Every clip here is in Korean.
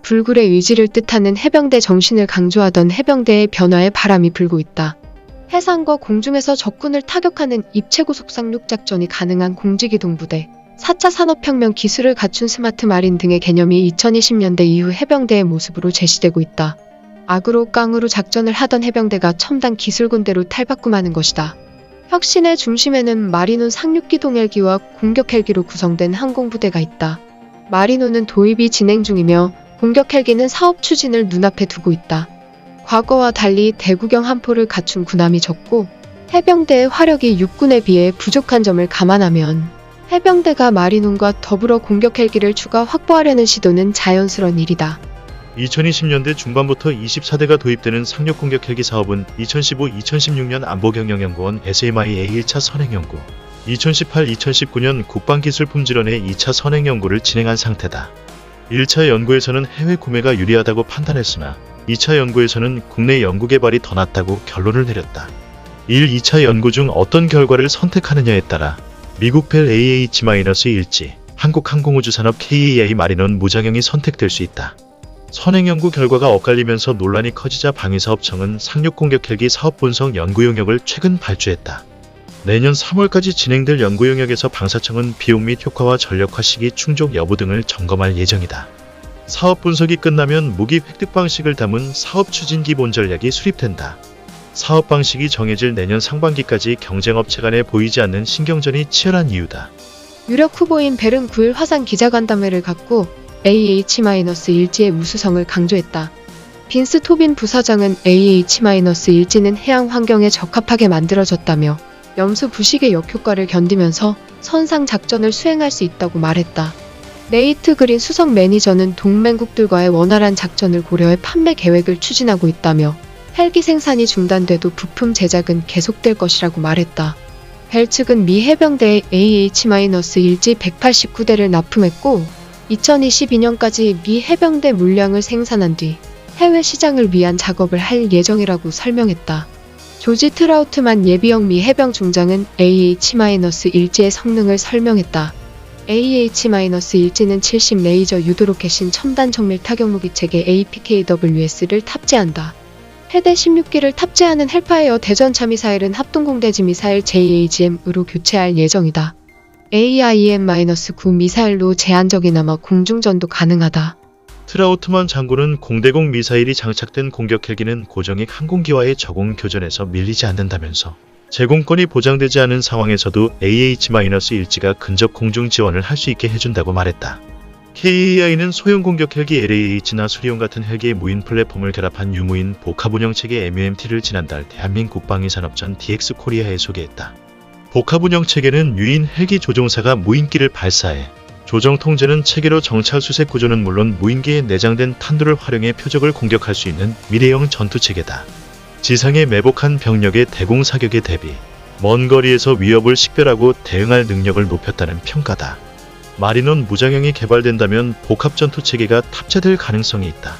불굴의 의지를 뜻하는 해병대 정신을 강조하던 해병대의 변화에 바람이 불고 있다. 해상과 공중에서 적군을 타격하는 입체고속 상륙작전이 가능한 공직이동부대, 4차 산업혁명 기술을 갖춘 스마트 마린 등의 개념이 2020년대 이후 해병대의 모습으로 제시되고 있다. 악으로 깡으로 작전을 하던 해병대가 첨단 기술군대로 탈바꿈하는 것이다. 혁신의 중심에는 마리논 상륙기동 헬기와 공격 헬기로 구성된 항공부대가 있다. 마리논은 도입이 진행 중이며 공격 헬기는 사업 추진을 눈앞에 두고 있다. 과거와 달리 대구경 함포를 갖춘 군함이 적고 해병대의 화력이 육군에 비해 부족한 점을 감안하면 해병대가 마리논과 더불어 공격 헬기를 추가 확보하려는 시도는 자연스러운 일이다. 2020년대 중반부터 24대가 도입되는 상륙 공격 헬기 사업은 2015-2016년 안보경영연구원 SMIA 1차 선행연구, 2018-2019년 국방기술품질원의 2차 선행연구를 진행한 상태다. 1차 연구에서는 해외 구매가 유리하다고 판단했으나 2차 연구에서는 국내 연구개발이 더 낫다고 결론을 내렸다. 1, 2차 연구 중 어떤 결과를 선택하느냐에 따라 미국 벨 AH-1G, 한국항공우주산업 KAI 마리논 무장형이 선택될 수 있다. 선행연구 결과가 엇갈리면서 논란이 커지자 방위사업청은 상륙공격 헬기 사업 분석 연구 용역을 최근 발주했다. 내년 3월까지 진행될 연구 용역에서 방사청은 비용 및 효과와 전력화 시기 충족 여부 등을 점검할 예정이다. 사업 분석이 끝나면 무기 획득 방식을 담은 사업 추진 기본 전략이 수립된다. 사업 방식이 정해질 내년 상반기까지 경쟁업체 간에 보이지 않는 신경전이 치열한 이유다. 유력 후보인 벨은 9일 화상 기자간담회를 갖고 AH-1G의 우수성을 강조했다. 빈스 토빈 부사장은 AH-1G는 해양 환경에 적합하게 만들어졌다며 염수 부식의 역효과를 견디면서 선상 작전을 수행할 수 있다고 말했다. 네이트 그린 수석 매니저는 동맹국들과의 원활한 작전을 고려해 판매 계획을 추진하고 있다며 헬기 생산이 중단돼도 부품 제작은 계속될 것이라고 말했다. 벨 측은 미 해병대에 AH-1G 189대를 납품했고 2022년까지 미 해병대 물량을 생산한 뒤 해외 시장을 위한 작업을 할 예정이라고 설명했다. 조지 트라우트만 예비역 미 해병 중장은 AH-1G의 성능을 설명했다. AH-1G는 70 레이저 유도 로켓인 첨단 정밀 타격 무기 체계 APKWS를 탑재한다. 해대 16기를 탑재하는 헬파이어 대전차 미사일은 합동공대지 미사일 JAGM으로 교체할 예정이다. AIM-9 미사일로 제한적이나마 공중전도 가능하다. 트라우트만 장군은 공대공 미사일이 장착된 공격 헬기는 고정익 항공기와의 적응 교전에서 밀리지 않는다면서 제공권이 보장되지 않은 상황에서도 AH-1G가 근접 공중 지원을 할 수 있게 해준다고 말했다. KAI는 소형 공격 헬기 LAH나 수리온 같은 헬기의 무인 플랫폼을 결합한 유무인 복합 운영 체계 MUMT를 지난달 대한민국 방위산업전 DX코리아에 소개했다. 복합 운영 체계는 유인 헬기 조종사가 무인기를 발사해 조정 통제는 체계로 정찰 수색 구조는 물론 무인기에 내장된 탄두를 활용해 표적을 공격할 수 있는 미래형 전투 체계다. 지상에 매복한 병력의 대공 사격에 대비 먼 거리에서 위협을 식별하고 대응할 능력을 높였다는 평가다. 마리논 무장형이 개발된다면 복합 전투 체계가 탑재될 가능성이 있다.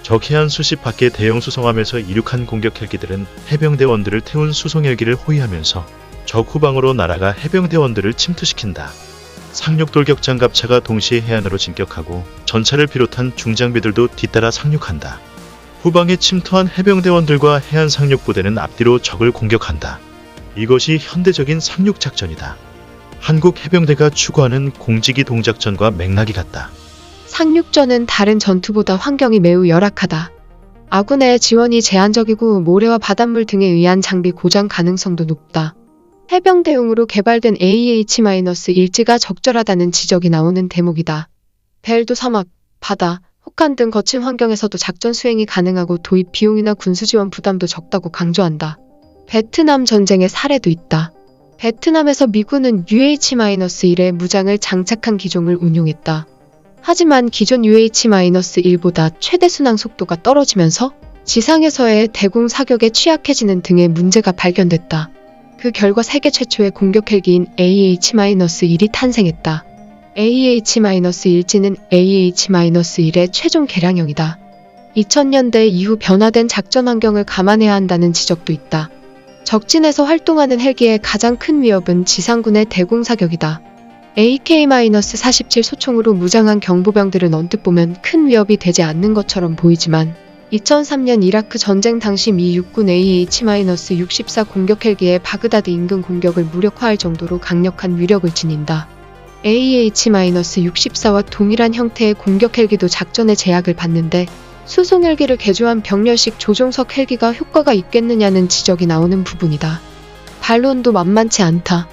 적해안 수십 밖의 대형 수송함에서 이륙한 공격 헬기들은 해병대원들을 태운 수송 헬기를 호위하면서 적 후방으로 날아가 해병대원들을 침투시킨다. 상륙 돌격 장갑차가 동시에 해안으로 진격하고 전차를 비롯한 중장비들도 뒤따라 상륙한다. 후방에 침투한 해병대원들과 해안 상륙부대는 앞뒤로 적을 공격한다. 이것이 현대적인 상륙작전이다. 한국 해병대가 추구하는 공직이 동작전과 맥락이 같다. 상륙전은 다른 전투보다 환경이 매우 열악하다. 아군의 지원이 제한적이고 모래와 바닷물 등에 의한 장비 고장 가능성도 높다. 해병대용으로 개발된 AH-1G가 적절하다는 지적이 나오는 대목이다. 벨도 사막, 바다, 혹한 등 거친 환경에서도 작전 수행이 가능하고 도입 비용이나 군수 지원 부담도 적다고 강조한다. 베트남 전쟁의 사례도 있다. 베트남에서 미군은 UH-1의 무장을 장착한 기종을 운용했다. 하지만 기존 UH-1보다 최대 순항 속도가 떨어지면서 지상에서의 대공 사격에 취약해지는 등의 문제가 발견됐다. 그 결과 세계 최초의 공격 헬기인 AH-1이 탄생했다. AH-1G는 AH-1의 최종 개량형이다. 2000년대 이후 변화된 작전 환경을 감안해야 한다는 지적도 있다. 적진에서 활동하는 헬기의 가장 큰 위협은 지상군의 대공 사격이다. AK-47 소총으로 무장한 경보병들은 언뜻 보면 큰 위협이 되지 않는 것처럼 보이지만 2003년 이라크 전쟁 당시 미 육군 AH-64 공격 헬기의 바그다드 인근 공격을 무력화할 정도로 강력한 위력을 지닌다. AH-64와 동일한 형태의 공격 헬기도 작전의 제약을 받는데 수송 헬기를 개조한 병렬식 조종석 헬기가 효과가 있겠느냐는 지적이 나오는 부분이다. 반론도 만만치 않다.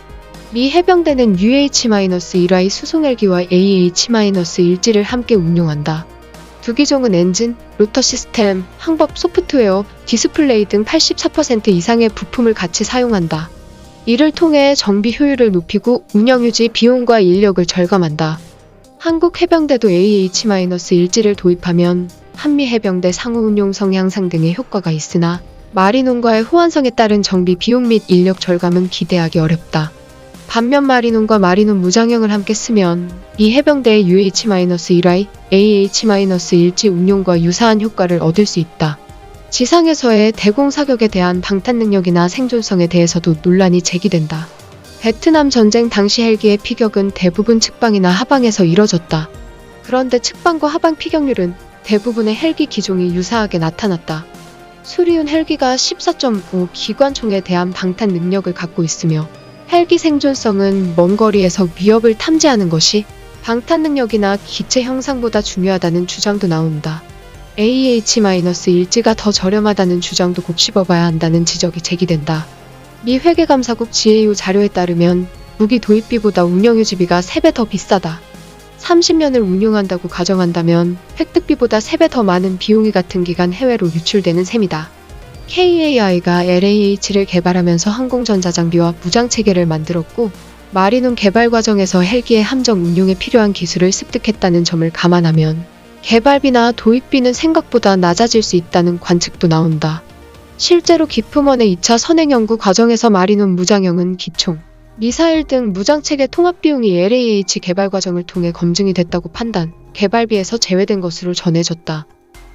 미 해병대는 UH-1Y 수송 헬기와 AH-1G를 함께 운용한다. 두 기종은 엔진, 로터 시스템, 항법 소프트웨어, 디스플레이 등 84% 이상의 부품을 같이 사용한다. 이를 통해 정비 효율을 높이고 운영 유지 비용과 인력을 절감한다. 한국 해병대도 AH-1G를 도입하면 한미 해병대 상호 운용성 향상 등의 효과가 있으나 마리논과의 호환성에 따른 정비 비용 및 인력 절감은 기대하기 어렵다. 반면 마리논과 마리논 무장형을 함께 쓰면 이 해병대의 UH-1Y, AH-1G 운용과 유사한 효과를 얻을 수 있다. 지상에서의 대공 사격에 대한 방탄 능력이나 생존성에 대해서도 논란이 제기된다. 베트남 전쟁 당시 헬기의 피격은 대부분 측방이나 하방에서 이뤄졌다. 그런데 측방과 하방 피격률은 대부분의 헬기 기종이 유사하게 나타났다. 수리운 헬기가 14.5 기관총에 대한 방탄 능력을 갖고 있으며 헬기 생존성은 먼 거리에서 위협을 탐지하는 것이 방탄 능력이나 기체 형상보다 중요하다는 주장도 나온다. AH-1G가 더 저렴하다는 주장도 곱씹어봐야 한다는 지적이 제기된다. 미 회계감사국 GAO 자료에 따르면 무기 도입비보다 운영유지비가 3배 더 비싸다. 30년을 운용한다고 가정한다면 획득비보다 3배 더 많은 비용이 같은 기간 해외로 유출되는 셈이다. KAI가 LAH를 개발하면서 항공전자 장비와 무장체계를 만들었고 마리논 개발 과정에서 헬기의 함정 운용에 필요한 기술을 습득했다는 점을 감안하면 개발비나 도입비는 생각보다 낮아질 수 있다는 관측도 나온다. 실제로 기품원의 2차 선행 연구 과정에서 마리논 무장형은 기총, 미사일 등 무장체계 통합 비용이 LAH 개발 과정을 통해 검증이 됐다고 판단, 개발비에서 제외된 것으로 전해졌다.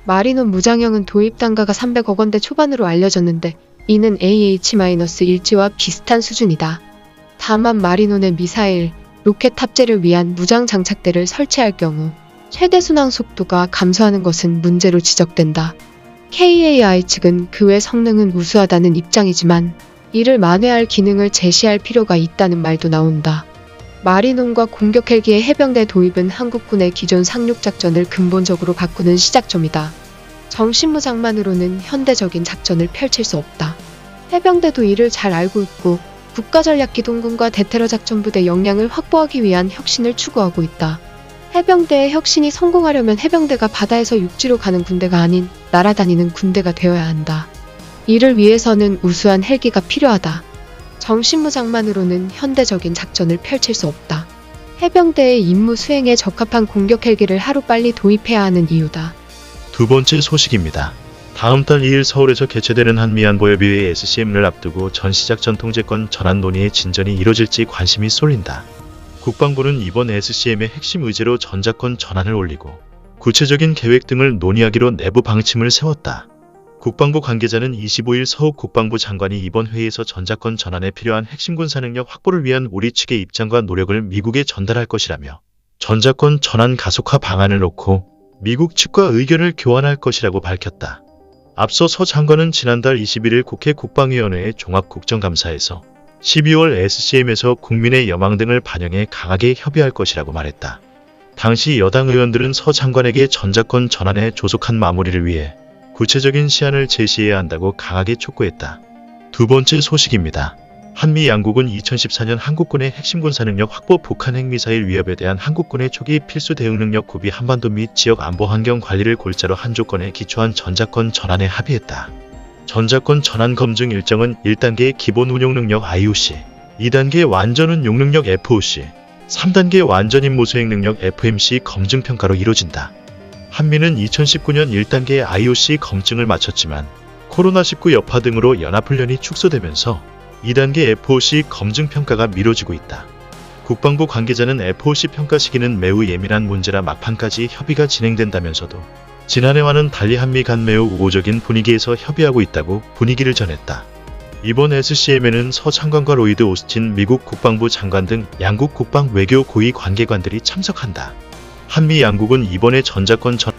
마리논 무장형은 도입 단가가 300억 원대 초반으로 알려졌는데 이는 AH-1G와 비슷한 수준이다. 다만 마리논의 미사일, 로켓 탑재를 위한 무장 장착대를 설치할 경우 최대 순항 속도가 감소하는 것은 문제로 지적된다. KAI 측은 그 외 성능은 우수하다는 입장이지만 이를 만회할 기능을 제시할 필요가 있다는 말도 나온다. 마리논과 공격 헬기의 해병대 도입은 한국군의 기존 상륙작전을 근본적으로 바꾸는 시작점이다. 정신무장만으로는 현대적인 작전을 펼칠 수 없다. 해병대도 이를 잘 알고 있고 국가전략기동군과 대테러작전부대 역량을 확보하기 위한 혁신을 추구하고 있다. 해병대의 혁신이 성공하려면 해병대가 바다에서 육지로 가는 군대가 아닌 날아다니는 군대가 되어야 한다. 이를 위해서는 우수한 헬기가 필요하다. 정신무장만으로는 현대적인 작전을 펼칠 수 없다. 해병대의 임무 수행에 적합한 공격 헬기를 하루빨리 도입해야 하는 이유다. 두 번째 소식입니다. 다음 달 2일 서울에서 개최되는 한미안보협의회 SCM을 앞두고 전시작전 통제권 전환 논의의 진전이 이뤄질지 관심이 쏠린다. 국방부는 이번 SCM의 핵심 의제로 전자권 전환을 올리고 구체적인 계획 등을 논의하기로 내부 방침을 세웠다. 국방부 관계자는 25일 서욱 국방부 장관이 이번 회의에서 전자권 전환에 필요한 핵심 군사 능력 확보를 위한 우리 측의 입장과 노력을 미국에 전달할 것이라며 전자권 전환 가속화 방안을 놓고 미국 측과 의견을 교환할 것이라고 밝혔다. 앞서 서 장관은 지난달 21일 국회 국방위원회의 종합국정감사에서 12월 SCM에서 국민의 여망 등을 반영해 강하게 협의할 것이라고 말했다. 당시 여당 의원들은 서 장관에게 전자권 전환에 조속한 마무리를 위해 구체적인 시한을 제시해야 한다고 강하게 촉구했다. 두 번째 소식입니다. 한미 양국은 2014년 한국군의 핵심 군사 능력 확보, 북한 핵미사일 위협에 대한 한국군의 초기 필수 대응 능력 구비, 한반도 및 지역 안보 환경 관리를 골자로 한 조건에 기초한 전자권 전환에 합의했다. 전자권 전환 검증 일정은 1단계 기본 운용 능력 IOC, 2단계 완전 운용 능력 FOC, 3단계 완전 임무 수행 능력 FMC 검증 평가로 이뤄진다. 한미는 2019년 1단계 IOC 검증을 마쳤지만 코로나19 여파 등으로 연합훈련이 축소되면서 2단계 FOC 검증 평가가 미뤄지고 있다. 국방부 관계자는 FOC 평가 시기는 매우 예민한 문제라 막판까지 협의가 진행된다면서도 지난해와는 달리 한미 간 매우 우호적인 분위기에서 협의하고 있다고 분위기를 전했다. 이번 SCM에는 서 장관과 로이드 오스틴 미국 국방부 장관 등 양국 국방 외교 고위 관계관들이 참석한다. 한미 양국은 이번에 전작권 전